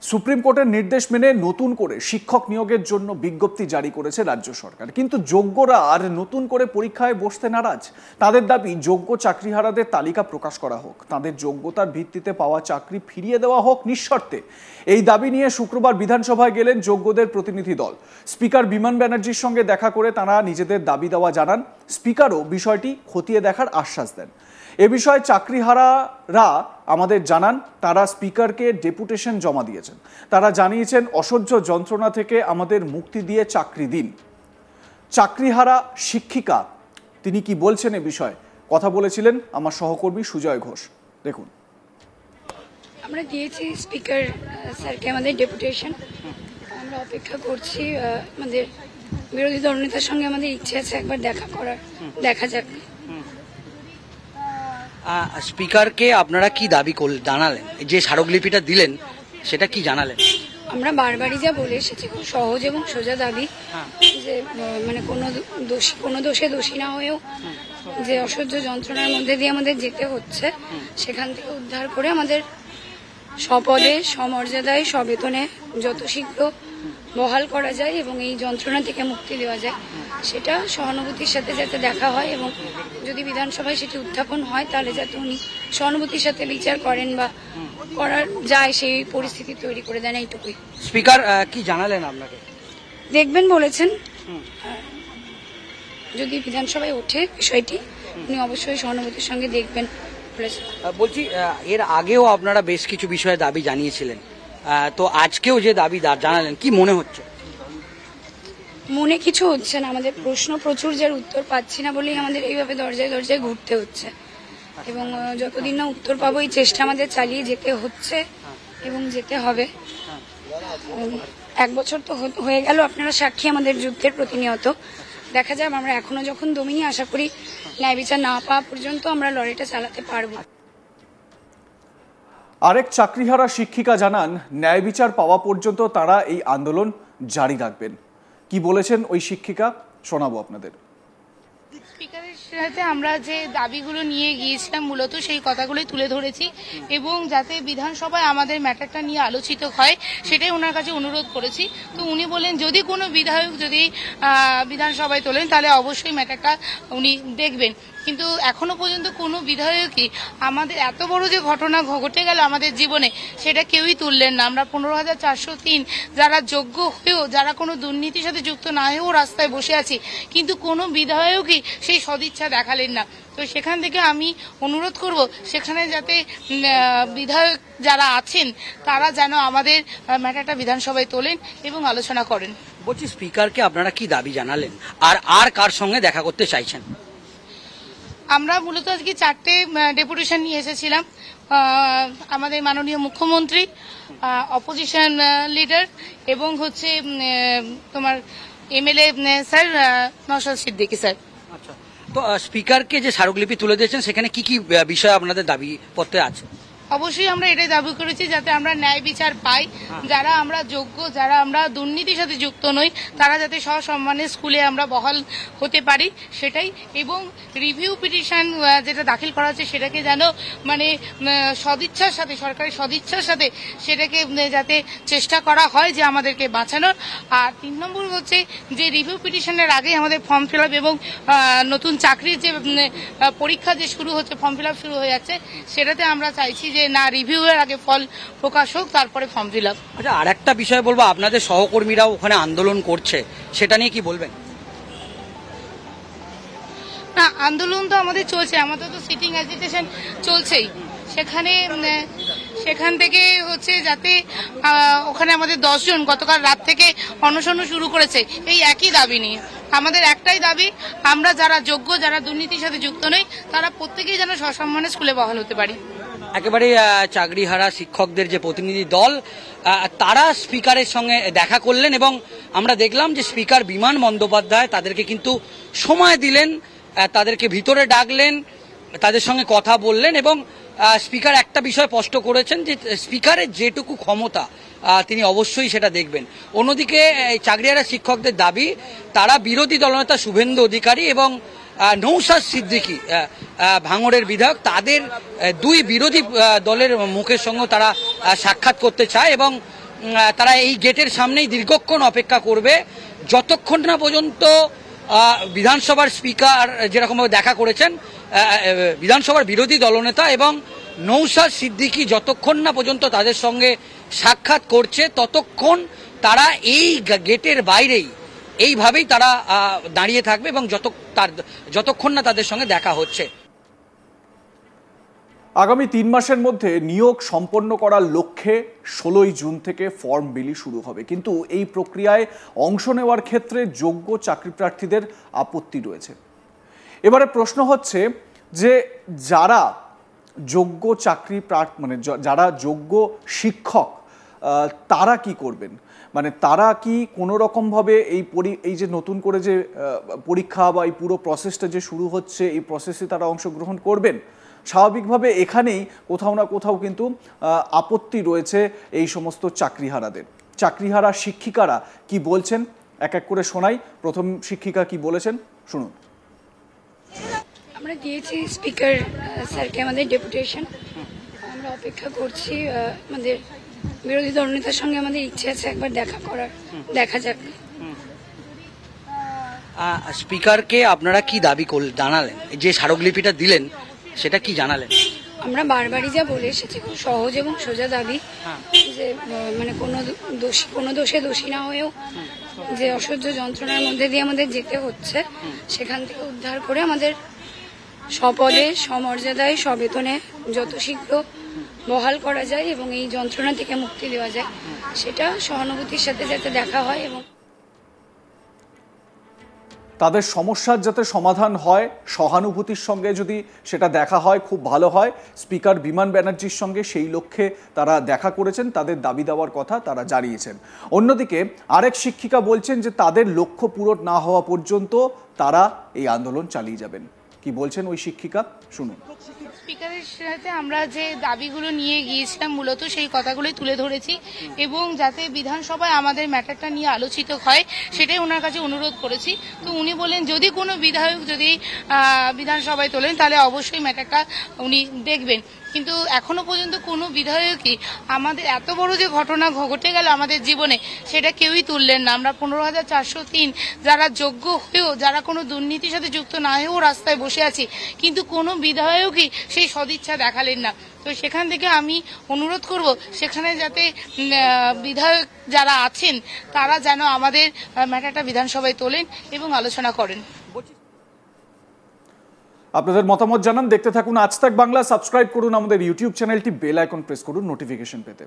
Supreme কোর্টের নির্দেশ মেনে নতুন করে শিক্ষক নিয়োগের জন্য বিজ্ঞপ্তি জারি করেছে রাজ্য সরকার, কিন্তু যোগ্যরা আর নতুন করে পরীক্ষায় বসতে নারাজ। তাদের দাবি যোগ্য চাকরিহারাদের তালিকা প্রকাশ করা হোক, তাদের যোগ্যতার ভিত্তিতে পাওয়া চাকরি ফিরিয়ে দেওয়া হোক নিঃশর্তে। এই দাবি নিয়ে শুক্রবার বিধানসভায় গেলেন যোগ্যদের প্রতিনিধি দল। স্পিকার বিমান ব্যানার্জির সঙ্গে দেখা করে তারা নিজেদের দাবি দেওয়া জানান। স্পিকারও বিষয়টি খতিয়ে দেখার আশ্বাস দেন। এ বিষয়ে চাকরিহারারা আমাদের জানান, তারা স্পিকারকে ডেপুটেশন জমা দিয়েছেন। তারা জানিয়েছেন, অসহ্য যন্ত্রণা থেকে আমাদের মুক্তি দিয়ে চাকরি দিন। চাকরিহারা শিক্ষিকা তিনি কি বলছেন এ বিষয়ে কথা বলেছিলেন আমার সহকর্মী সুজয় ঘোষ। দেখুন। আমরা দিয়েছি স্পিকার স্যারকে আমাদের ডেপুটেশন। আমরা অপেক্ষা করছি। আমাদের বিরোধী দলনেতার সঙ্গে আমাদের ইচ্ছে আছে একবার দেখা করার, দেখা যাক। স্পিকারকে আপনারা কি দাবি জানালেন? যে স্মারকলিপিটা দিলেন সেটা কি জানালেন? আমরা বারবারই যা বলে এসেছি, খুব সহজ এবং সোজা দাবি যে মানে কোনো দোষে দোষী না হয়েও যে অসহ্য যন্ত্রণার মধ্যে দিয়ে আমাদের যেতে হচ্ছে, সেখান থেকে উদ্ধার করে আমাদের স্বপদে সমর্যাদায় সবেতনে যত শীঘ্র বহাল করা যায় এবং এই যন্ত্রণা থেকে মুক্তি দেওয়া যায়, সেটা সহানুভূতির সাথে যাতে দেখা হয় এবং যদি বিধানসভায় সেটি উত্থাপন হয় তাহলে যাতে উনি সহানুভূতির সাথে বিচার করেন বা করার যায় সেই পরিস্থিতি তৈরি করে দেন, এইটুকুই। স্পিকার কি জানালেন আপনাকে? দেখবেন বলেছেন, যদি বিধানসভায় ওঠে বিষয়টি উনি অবশ্যই সহানুভূতির সঙ্গে দেখবেন বলেছেন। বলছি, এর আগেও আপনারা বেশ কিছু বিষয়ে দাবি জানিয়েছিলেন, তো আজকেও যে দাবি জানালেন, কি মনে হচ্ছে? মনে কিছু হচ্ছে না, আমাদের প্রশ্ন প্রচুর, যার উত্তর পাচ্ছি না বলেই আমাদের এইভাবে দরজায় দরজায় ঘুরতে হচ্ছে এবং যতদিন না উত্তর পাবো এই চেষ্টা আমাদের চালিয়ে যেতে হচ্ছে এবং যেতে হবে। 1 বছর তো হয়ে গেল, আপনারা সাক্ষী আমাদের যুদ্ধের প্রতিনিয়ত। দেখা যায় আমরা এখনো যখন দমিনি, আশা করি ন্যায় বিচার না পাওয়া পর্যন্ত আমরা লড়াইটা চালাতে পারবো। আরেক চাকরিহারা শিক্ষিকা জানান, ন্যায় বিচার পাওয়া পর্যন্ত তারা এই আন্দোলন জারি রাখবেন। কি বলেছেন ওই শিক্ষিকা শোনাবো আপনাদের। স্পিকারের সাথে আমরা যে দাবিগুলো নিয়ে গিয়েছিলাম মূলত সেই কথাগুলোই তুলে ধরেছি এবং যাতে বিধানসভায় আমাদের ম্যাটারটা নিয়ে আলোচিত হয় সেটাই ওনার কাছে অনুরোধ করেছি। তো উনি বলেন যদি কোনো বিধায়ক যদি বিধানসভায় তোলেন তাহলে অবশ্যই ম্যাটারটা উনি দেখবেন, কিন্তু এখনো পর্যন্ত কোনো বিধায়কই আমাদের এত বড় যে ঘটনা ঘটে গেল আমাদের জীবনে সেটা কেউই তুললেন না। আমরা 15,403 যারা যোগ্য হয়েও, যারা কোনো দুর্নীতির সাথে যুক্ত না হয়েও রাস্তায় বসে আছি, কিন্তু কোনো বিধায়কই সেই সদিচ্ছা দেখালেন না। তো সেখান থেকে আমি অনুরোধ করব সেখানে যাতে বিধায়ক যারা আছেন তারা যেন আমাদের ম্যাটারটা বিধানসভায় তোলেন এবং আলোচনা করেন। বলছি, স্পিকারকে আপনারা কি দাবি জানালেন আর কার সঙ্গে দেখা করতে চাইছেন? আমরা মূলত আজকে 4টে ডেপুটেশন নিয়ে এসেছিলাম। আমাদের মাননীয় মুখ্যমন্ত্রী, অপোজিশন লিডার এবং হচ্ছে তোমার MLA sir Naushad Siddiqui sir. আচ্ছা, তো স্পিকারকে যে স্মারকলিপি তুলে দিয়েছেন সেখানে কি কি বিষয় আপনাদের দাবি পত্রে আছে? অবশ্যই আমরা এটাই দাবি করেছি যাতে আমরা ন্যায় বিচার পাই, যারা আমরা যোগ্য, যারা আমরা দুর্নীতির সাথে যুক্ত নই, তারা যাতে সসম্মানে স্কুলে আমরা বহাল হতে পারি সেটাই, এবং রিভিউ পিটিশন যেটা দাখিল করা হচ্ছে সেটাকে যেন মানে সদিচ্ছার সাথে, সরকারের সদিচ্ছার সাথে সেটাকে যাতে চেষ্টা করা হয় যে আমাদেরকে বাঁচানোর। আর 3 নম্বর হচ্ছে যে রিভিউ পিটিশনের আগে আমাদের ফর্ম ফিল আপ এবং নতুন চাকরির যে পরীক্ষা যে শুরু হচ্ছে, ফর্ম ফিল আপ শুরু হয়ে যাচ্ছে, সেটাতে আমরা চাইছি যে না, রিভিউয়ের আগে ফল প্রকাশ হোক, তারপরে ফর্ম ফিল আপ। আচ্ছা, আর একটা বিষয় বলবো, আপনাদের সহকর্মীরাও ওখানে আন্দোলন করছে, সেটা নিয়ে কি বলবেন? না, আন্দোলন তো আমাদের চলছে, আমাদের তো সিটিং অ্যাজিটেশন চলছেই। সেখান থেকে হচ্ছে যাতে ওখানে আমাদের 10 জন গতকাল রাত থেকে অনশন শুরু করেছে এই একই দাবি নিয়ে। আমাদের একটাই দাবি, আমরা যারা যোগ্য, যারা দুর্নীতির সাথে যুক্ত নই, তারা প্রত্যেকেই যেন সসম্মানে স্কুলে বহাল হতে পারি। একেবারে চাকরিহারা শিক্ষকদের যে প্রতিনিধি দল, তারা স্পিকারের সঙ্গে দেখা করলেন এবং আমরা দেখলাম যে স্পিকার বিমান বন্দ্যোপাধ্যায় তাদেরকে কিন্তু সময় দিলেন, তাদেরকে ভিতরে ডাকলেন, তাদের সঙ্গে কথা বললেন এবং স্পিকার একটা বিষয় স্পষ্ট করেছেন যে স্পিকারের যেটুকু ক্ষমতা তিনি অবশ্যই সেটা দেখবেন। অন্যদিকে চাকরিহারা শিক্ষকদের দাবি, তারা বিরোধী দলনেতা শুভেন্দু অধিকারী এবং নওশাদ সিদ্দিকী ভাঙড়ের বিধায়ক, তাদের 2 বিরোধী দলের মুখের সঙ্গে তারা সাক্ষাৎ করতে চায় এবং তারা এই গেটের সামনেই দীর্ঘক্ষণ অপেক্ষা করবে যতক্ষণ না পর্যন্ত বিধানসভার স্পিকার যেরকমভাবে দেখা করেছেন বিধানসভার বিরোধী দলনেতা এবং নৌসাদ সিদ্দিকী যতক্ষণ না পর্যন্ত তাদের সঙ্গে সাক্ষাৎ করছে ততক্ষণ তারা এই গেটের বাইরেই এইভাবেই তারা দাঁড়িয়ে থাকবে এবং যতক্ষণ না তাদের সঙ্গে দেখা হচ্ছে। আগামী 3 মাসের মধ্যে নিয়োগ সম্পন্ন করার লক্ষ্যে 16ই জুন থেকে ফর্ম বিলি শুরু হবে, কিন্তু এই প্রক্রিয়ায় অংশ নেওয়ার ক্ষেত্রে যোগ্য চাকরি প্রার্থীদের আপত্তি রয়েছে। এবারে প্রশ্ন হচ্ছে যে যারা যোগ্য চাকরি মানে যারা যোগ্য শিক্ষক তারা কি করবেন, মানে তারা কি কোনো রকমভাবে এই যে নতুন করে যে পরীক্ষা বা এই পুরো প্রসেসটা যে শুরু হচ্ছে এই প্রসেসে তারা অংশগ্রহণ করবেন? স্বাভাবিকভাবে এখানেই কোথাও না কোথাও কিন্তু আপত্তি রয়েছে এই সমস্ত চাকরিহারাদের। চাকরিহারা শিক্ষিকারা কি বলছেন এক এক করে শোনাই। প্রথম শিক্ষিকা কি বলেছেন শুনুন। আমরা দিয়েছি স্পিকার স্যারকে আমাদের ডেপুটেশন, আমরা অপেক্ষা করছি। আমাদের বিরোধী দলনেতার সঙ্গে আমাদের ইচ্ছে আছে একবার দেখা করার, দেখা যাক। স্পিকারকে আপনারা কি দাবি জানালেন, যে স্মারকলিপিটা দিলেন সেটা কি জানালেন? আমরা বারবারই যা বলে এসেছি খুব সহজ এবং সোজা দাবি যে মানে কোনো দোষে দোষী না হয়েও যে অসহ্য যন্ত্রণার মধ্যে দিয়ে আমাদের যেতে হচ্ছে সেখান থেকে উদ্ধার করে আমাদের স্বপদে সমর্যাদায় সবেতনে যত শীঘ্র বহাল করা যায় এবং এই যন্ত্রণা থেকে মুক্তি দেওয়া যায় সেটা সহানুভূতির সাথে যাতে দেখা হয় এবং তাদের সমস্যার যাতে সমাধান হয় সহানুভূতির সঙ্গে যদি সেটা দেখা হয় খুব ভালো হয়। স্পিকার বিমান ব্যানার্জির সঙ্গে সেই লক্ষ্যে তারা দেখা করেছেন, তাদের দাবি দেওয়ার কথা তারা জানিয়েছেন। অন্যদিকে আরেক শিক্ষিকা বলছেন যে তাদের লক্ষ্য পূরণ না হওয়া পর্যন্ত তারা এই আন্দোলন চালিয়ে যাবেন। কি বলছেন ওই শিক্ষিকা শুনুন। স্পিকারের সাথে আমরা যে দাবিগুলো নিয়ে গিয়েছিলাম মূলত সেই কথাগুলোই তুলে ধরেছি এবং যাতে বিধানসভায় আমাদের ম্যাটারটা নিয়ে আলোচিত হয় সেটাই ওনার কাছে অনুরোধ করেছি। তো উনি বলেন যদি কোনো বিধায়ক যদি বিধানসভায় তোলেন তাহলে অবশ্যই ম্যাটারটা উনি দেখবেন, কিন্তু এখনো পর্যন্ত কোনো বিধায়কই আমাদের এত বড় যে ঘটনা ঘটে গেল আমাদের জীবনে সেটা কেউই তুললেন না। আমরা 15,403 যারা যোগ্য হয়েও যারা কোনো দুর্নীতির সাথে যুক্ত না হয়েও রাস্তায় বসে আছি, কিন্তু কোনো বিধায়কই সেই সদিচ্ছা দেখালেন না। তো সেখান থেকে আমি অনুরোধ করব সেখানে যাতে বিধায়ক যারা আছেন তারা যেন আমাদের ম্যাটারটা বিধানসভায় তোলেন এবং আলোচনা করেন। আপনাদের মতামত জানান, দেখতে থাকুন আজ তাক বাংলা। সাবস্ক্রাইব করুন আমাদের ইউটিউব চ্যানেলটি, বেল আইকন প্রেস করুন নোটিফিকেশন পেতে।